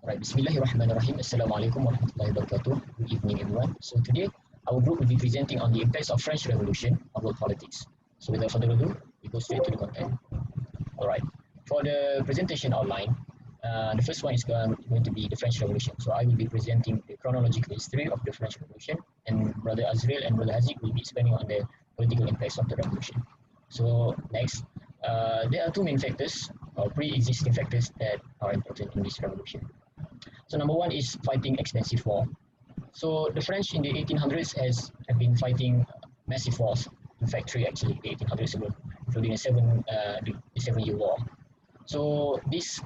Right, Bismillahirrahmanirrahim. Assalamualaikum warahmatullahi wabarakatuh. Good evening, everyone. So today, our group will be presenting on the impacts of French Revolution on world politics. So without further ado, we go straight to the content. All right. For the presentation outline, the first one is going to be the French Revolution. So I will be presenting the chronological history of the French Revolution, and Brother Azrael and Brother Haziq will be expanding on the political impacts of the revolution. So next, there are two main factors or pre-existing factors that are important in this revolution. So number one is fighting extensive war. So the French in the 1800s have been fighting massive wars. In fact, three actually, the 1800s ago, including the 7 Year War. So this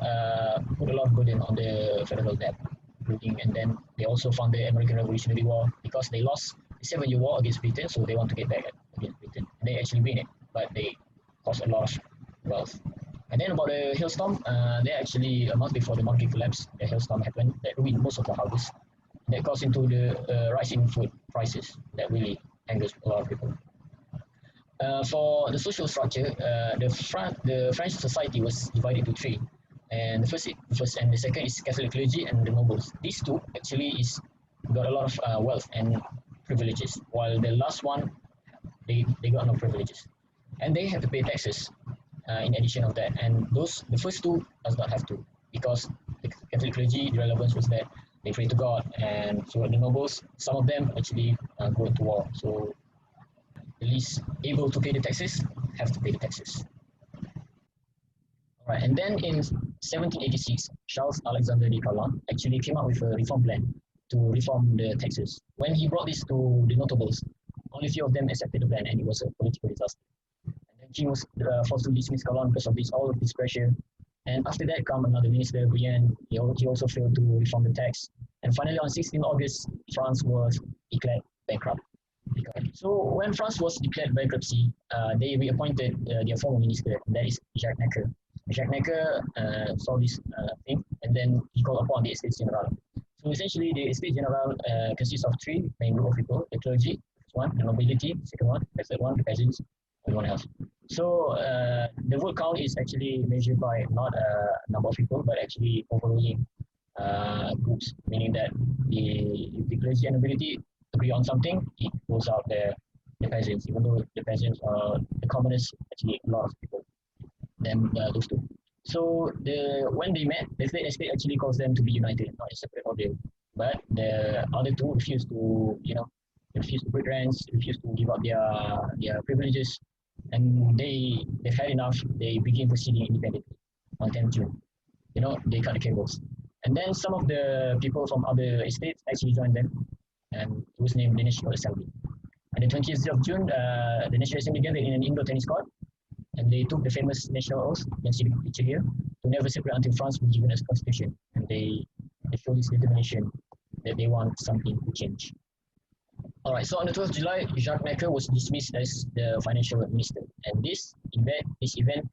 put a lot of burden on the federal debt, including, and then they also found the American Revolutionary War because they lost the 7 Year War against Britain, so they want to get back against Britain. And they actually win it, but they cost a lot of wealth. And then about the hailstorm, they actually a month before the market collapse, the hailstorm happened that ruined most of the houses. That caused into the rise in food prices that really angers a lot of people. For the social structure, the French society was divided into three, and the first and the second is Catholic clergy and the nobles. These two actually is got a lot of wealth and privileges, while the last one they got no privileges, and they have to pay taxes in addition of that. And the first two does not have to because the Catholic clergy, the relevance was that they pray to God, and so the nobles, some of them actually go into war. So the least able to pay the taxes have to pay the taxes. All right, and then in 1786, Charles Alexander de Calonne actually came up with a reform plan to reform the taxes. When he brought this to the notables, only few of them accepted the plan, and it was a political disaster. And then King was forced to dismiss Calonne because of all of this pressure. And after that, come another minister, Brienne. He also failed to reform the tax. And finally, on 16 August, France was declared bankrupt. So when France was declared bankruptcy, they reappointed their former minister, that is Jacques Necker. Jacques Necker saw this thing, and then he called upon the Estates General. So essentially, the Estates General consists of three main group of people: the clergy, first one; the nobility, second one; the third one, the peasants; everyone else. So the vote count is actually measured by not a number of people, but actually overwhelming groups, meaning that the clergy and nobility agree on something, it goes out the peasants, even though the peasants are the commoners, actually a lot of people, than those two. So when they met, the state estate actually caused them to be united, not a separate order. But the other two refused to, refused to break ranks, refused to give up their privileges, and they've had enough. They begin proceeding independently on 10th June. They cut the cables, and then some of the people from other estates actually joined them, and it was named the National Assembly. On the 20th of June, the National Assembly gathered in an indoor tennis court, and they took the famous national oath, you can see the picture here, to never separate until France was given a constitution. And they showed this determination that they want something to change. All right, so on the 12th of July, Jacques Necker was dismissed as the financial minister. And this event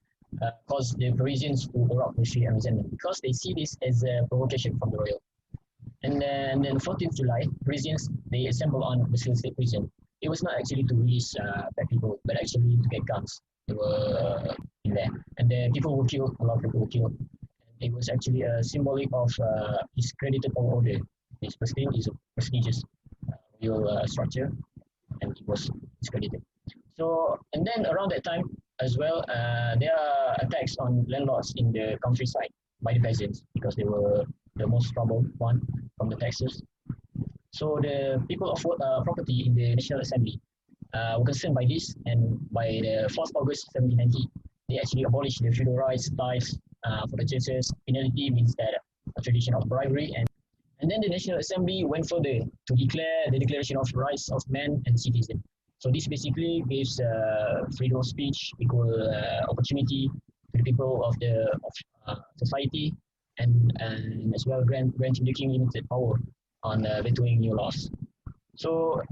caused the Parisians to erupt with fear and resentment because they see this as a provocation from the royal. And then 14th July, Parisians, they assembled on Bastille State Prison. It was not actually to release bad people, but actually to get guns. They were in there. And then people were killed, a lot of people were killed. And it was actually a symbolic of discredited order. This Bastille is a prestigious real structure, and it was discredited. So, and then around that time as well, there are attacks on landlords in the countryside by the peasants because they were the most troubled one from the taxes. So the people of property in the National Assembly were concerned by this, and by the 4th August 1790, they actually abolished the feudal rights, tithes for the churches. Penalty means that a tradition of bribery, and then the National Assembly went further to declare the Declaration of Rights of Man and Citizen. So this basically gives freedom of speech, equal opportunity to the people of society, and as well granting the king limited power on vetoing new laws. So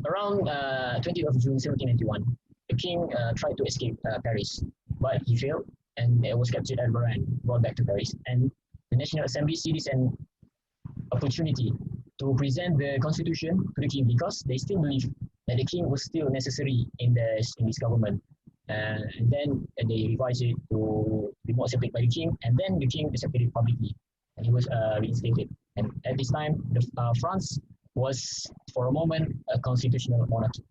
around 20th of June 1791, the king tried to escape Paris, but he failed and was captured at Varennes, brought back to Paris. And the National Assembly see this an opportunity to present the constitution to the king because they still believe that the king was still necessary in this government. And then they revised it to be more accepted by the king, and then the king accepted it publicly. and he was reinstated. And at this time, France was, for a moment, a constitutional monarchy.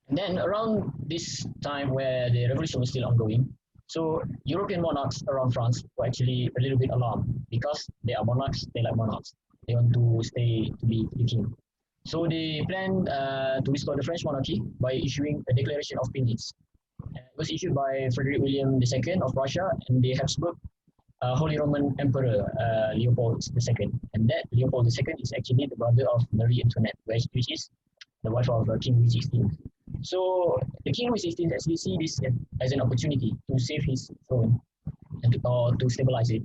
And then around this time where the revolution was still ongoing, so European monarchs around France were actually a little bit alarmed because they are monarchs, they like monarchs. They want to stay to be the king. So they planned to restore the French monarchy by issuing a declaration of Pinies. It was issued by Frederick William II of Russia and the Habsburg Holy Roman Emperor Leopold II. And that Leopold II is actually the brother of Marie Antoinette, which is the wife of King Louis XVI. So the King Louis XVI actually see this as an opportunity to save his throne and or to stabilize it.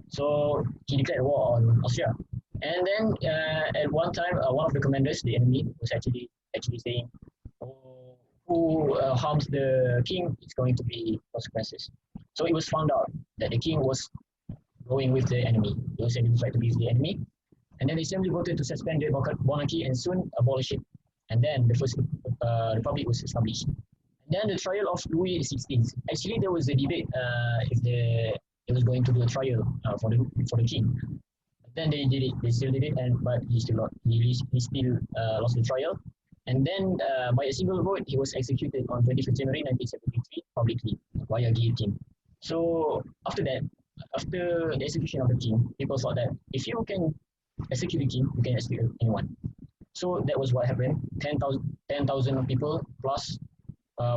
So he declared war on Austria. And then at one time, one of the commanders, the enemy, was actually saying, oh, who harms the king is going to be consequences. So it was found out that the king was going with the enemy. He was identified to be the enemy. And then they simply voted to suspend the monarchy and soon abolish it. And then the first republic was established. And then the trial of Louis XVI. Actually, there was a debate if they was going to do a trial for the king. But then they did it. They still did it, but he still lost the trial. And then by a single vote, he was executed on 25th January 1973 publicly via guillotine. So after that, after the execution of the king, people thought that if you can execute the king, you can execute anyone. So that was what happened. 10,000 people plus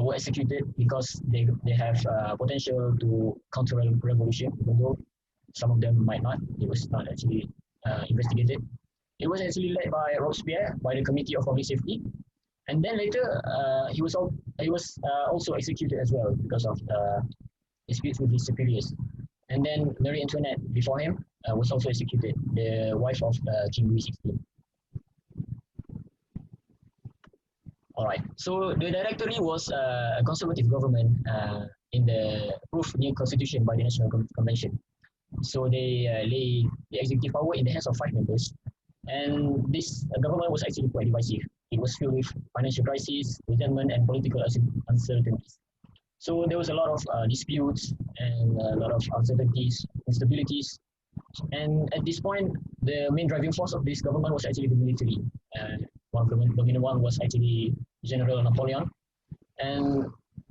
were executed because they have potential to counter a revolution, even though some of them might not. It was not actually investigated. It was actually led by Robespierre, by the Committee of Public Safety. And then later, he was also executed as well because of disputes with his superiors. And then Marie Antoinette, before him, was also executed, the wife of King Louis XVI. All right. So the Directory was a conservative government in the approved new constitution by the National Convention. So they lay the executive power in the hands of 5 members. And this government was actually quite divisive. It was filled with financial crises, resentment, and political uncertainties. So there was a lot of disputes and a lot of uncertainties, instabilities. And at this point, the main driving force of this government was actually the military. One of the dominant one was actually General Napoleon. And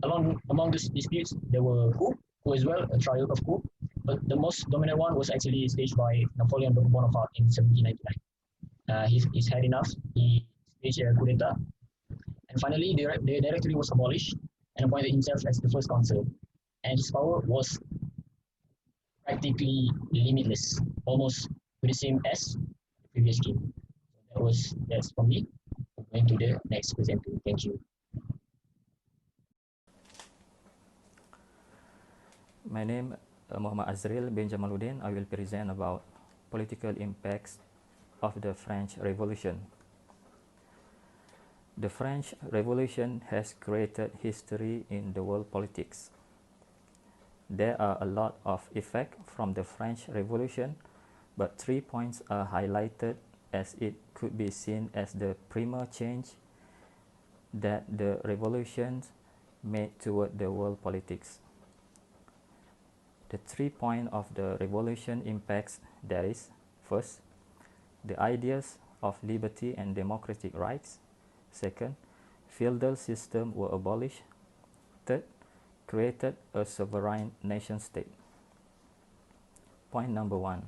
among these disputes, there were coup as well, a trial of coup. But the most dominant one was actually staged by Napoleon Bonaparte in 1799. He's had enough. He staged a coup d'etat. And finally, the Directory was abolished and appointed himself as the first consul. And his power was practically limitless, almost to the same as the previous king. So that's from me. I'm going to the next presenter. Thank you. My name is Muhammad Azril bin Jamaluddin. I will present about political impacts of the French Revolution. The French Revolution has created history in the world politics. There are a lot of effects from the French Revolution, but 3 points are highlighted as it could be seen as the primer change that the revolution made toward the world politics. The 3 points of the revolution impacts, that is, first, the ideas of liberty and democratic rights. Second, feudal systems were abolished. Third, created a sovereign nation state. Point number 1,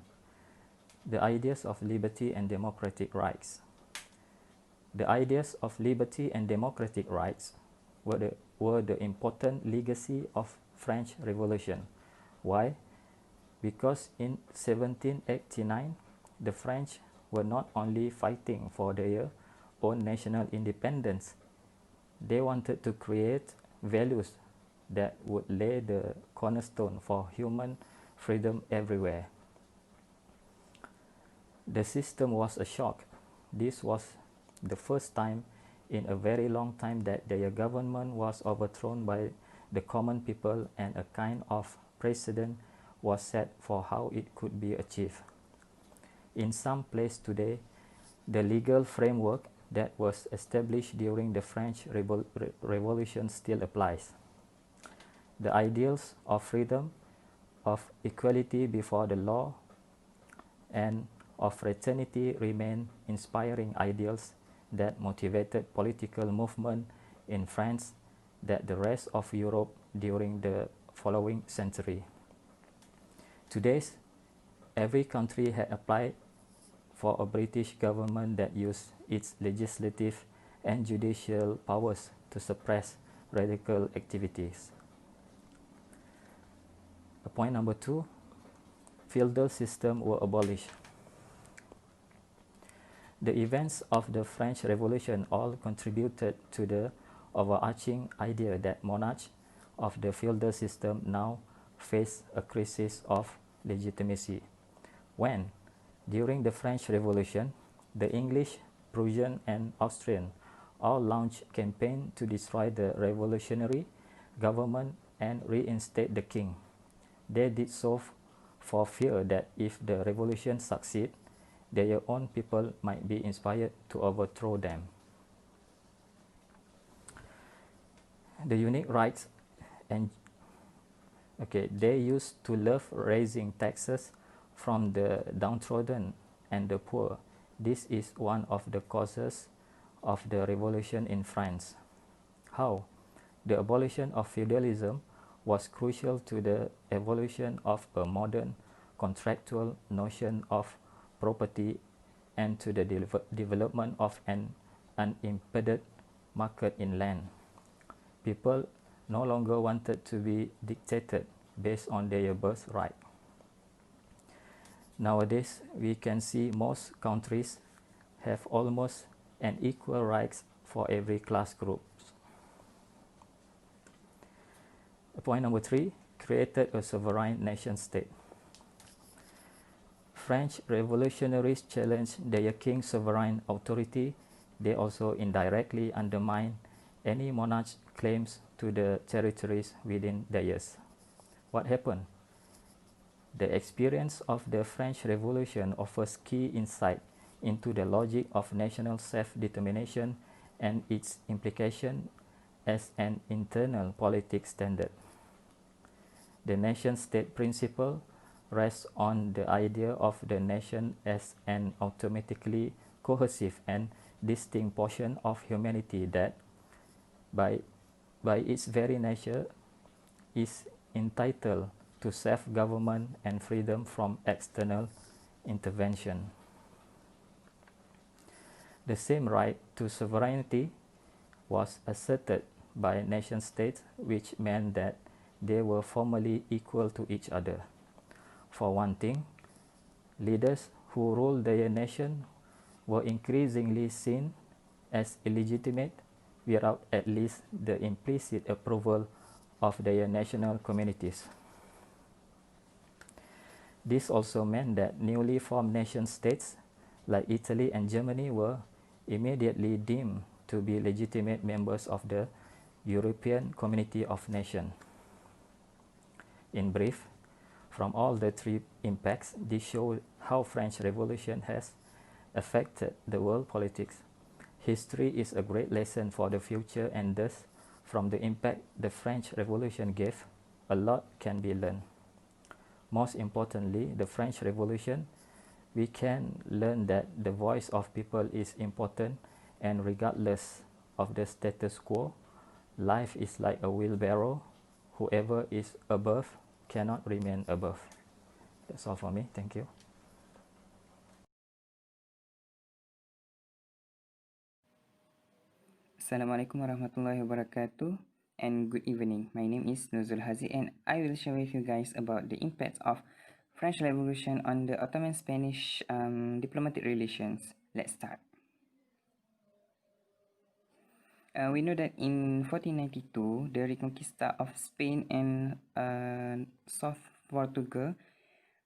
the ideas of liberty and democratic rights. The ideas of liberty and democratic rights were the important legacy of French Revolution. Why? Because in 1789, the French were not only fighting for their own national independence, they wanted to create values that would lay the cornerstone for human freedom everywhere. The system was a shock. This was the first time in a very long time that their government was overthrown by the common people, and a kind of precedent was set for how it could be achieved. In some places today, the legal framework that was established during the French Revolution still applies. The ideals of freedom, of equality before the law, and of fraternity remain inspiring ideals that motivated political movement in France that the rest of Europe during the following century. Today, every country had applied for a British government that used its legislative and judicial powers to suppress radical activities. Point number 2, feudal system were abolished. The events of the French Revolution all contributed to the overarching idea that monarchs of the feudal system now face a crisis of legitimacy. When, during the French Revolution, the English, Prussian, and Austrian all launched campaigns to destroy the revolutionary government and reinstate the king. They did so for fear that if the revolution succeeded, their own people might be inspired to overthrow them. The unique rights and they used to love raising taxes from the downtrodden and the poor. This is one of the causes of the revolution in France. How? The abolition of feudalism was crucial to the evolution of a modern contractual notion of property and to the development of an unimpeded market in land. People no longer wanted to be dictated based on their birthright. Nowadays, we can see most countries have almost an equal rights for every class group. Point number 3, created a sovereign nation state. French revolutionaries challenged their king's sovereign authority. They also indirectly undermined any monarch's claims to the territories within theirs. What happened? The experience of the French Revolution offers key insight into the logic of national self-determination and its implication as an internal politics standard. The nation-state principle rests on the idea of the nation as an automatically cohesive and distinct portion of humanity that, by its very nature, is entitled to self-government and freedom from external intervention. The same right to sovereignty was asserted by nation-states, which meant that they were formally equal to each other. For one thing, leaders who ruled their nation were increasingly seen as illegitimate without at least the implicit approval of their national communities. This also meant that newly formed nation-states like Italy and Germany were immediately deemed to be legitimate members of the European Community of Nations. In brief, from all the three impacts, this shows how French Revolution has affected the world politics. History is a great lesson for the future, and thus, from the impact the French Revolution gave, a lot can be learned. Most importantly, the French Revolution, we can learn that the voice of people is important, and regardless of the status quo, life is like a wheelbarrow. Whoever is above cannot remain above. That's all for me. Thank you. Assalamualaikum warahmatullahi wabarakatuh and good evening. My name is Nuzul Hazi and I will share with you guys about the impact of French Revolution on the Ottoman-Spanish diplomatic relations. Let's start. We know that in 1492, the Reconquista of Spain and South Portugal,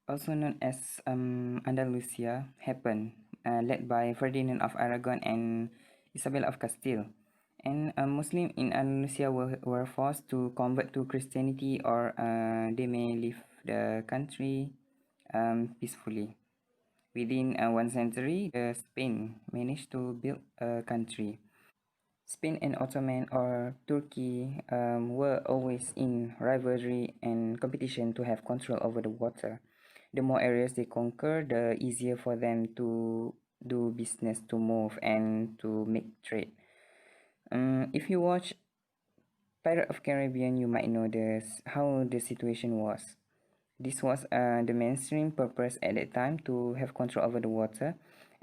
also known as Andalusia, happened, led by Ferdinand of Aragon and Isabel of Castile. And Muslims in Andalusia were forced to convert to Christianity, or they may leave the country peacefully. Within 1 century, Spain managed to build a country. Spain and Ottoman or Turkey were always in rivalry and competition to have control over the water. the more areas they conquer, the easier for them to do business, to move, and to make trade. If you watch Pirate of Caribbean, you might know how the situation was. This was the mainstream purpose at that time to have control over the water,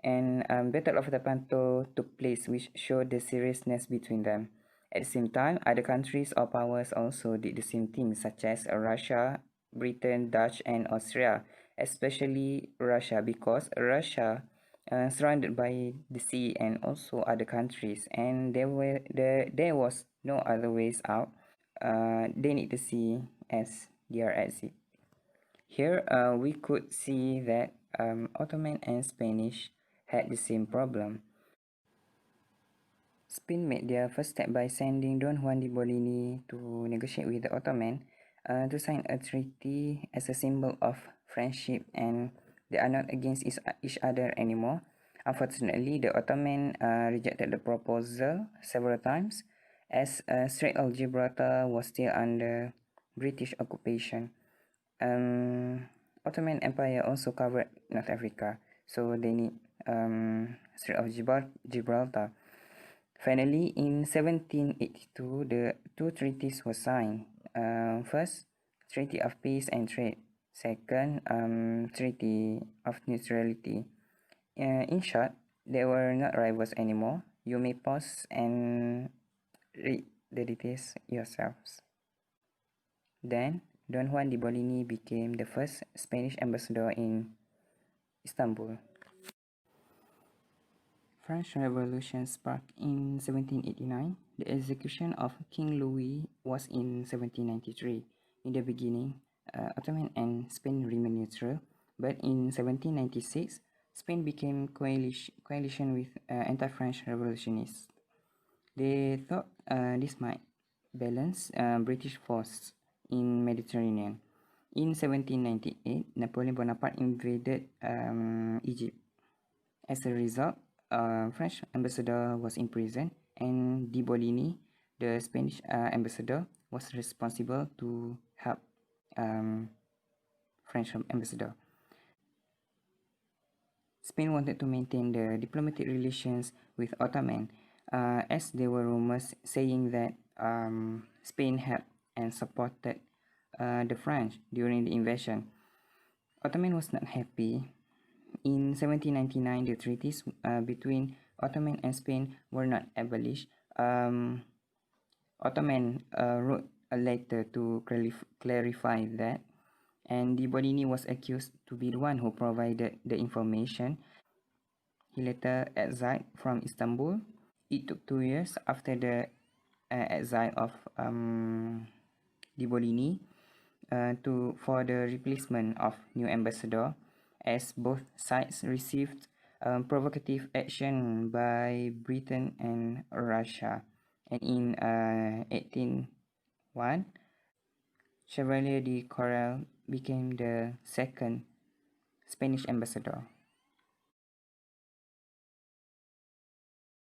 and Battle of Lepanto took place, which showed the seriousness between them. At the same time, other countries or powers also did the same thing, such as Russia, Britain, Dutch, and Austria, especially Russia, because Russia surrounded by the sea and also other countries, and there was no other ways out. They need the sea as their exit. Here we could see that Ottoman and Spanish had the same problem. Spain made their first step by sending Don Juan de Bolini to negotiate with the Ottoman to sign a treaty as a symbol of friendship, and they are not against each other anymore. Unfortunately, the Ottoman rejected the proposal several times as Strait of Gibraltar was still under British occupation. Ottoman Empire also covered North Africa, so they need Strait of Gibraltar. Finally, in 1782, the two treaties were signed. First, Treaty of Peace and Trade. Second, Treaty of Neutrality. In short, they were not rivals anymore. You may pause and read the details yourselves. Then, Don Juan de Bolini became the first Spanish ambassador in Istanbul. French Revolution sparked in 1789. The execution of King Louis was in 1793. In the beginning, Ottoman and Spain remained neutral, but in 1796, Spain became coalition with anti-French revolutionists. They thought this might balance British force in Mediterranean. In 1798, Napoleon Bonaparte invaded Egypt. As a result, French ambassador was imprisoned, and de Bolini, the Spanish ambassador, was responsible to help French ambassador. Spain wanted to maintain the diplomatic relations with Ottoman, as there were rumors saying that Spain helped and supported the French during the invasion. Ottoman was not happy. In 1799, the treaties between Ottoman and Spain were not abolished. Ottoman wrote a letter to clarify that, and de Bolini was accused to be the one who provided the information. He later exiled from Istanbul. It took 2 years after the exile of de Bolini for the replacement of new ambassador, as both sides received provocative action by Britain and Russia. And in 1801, Chevalier de Corral became the second Spanish ambassador.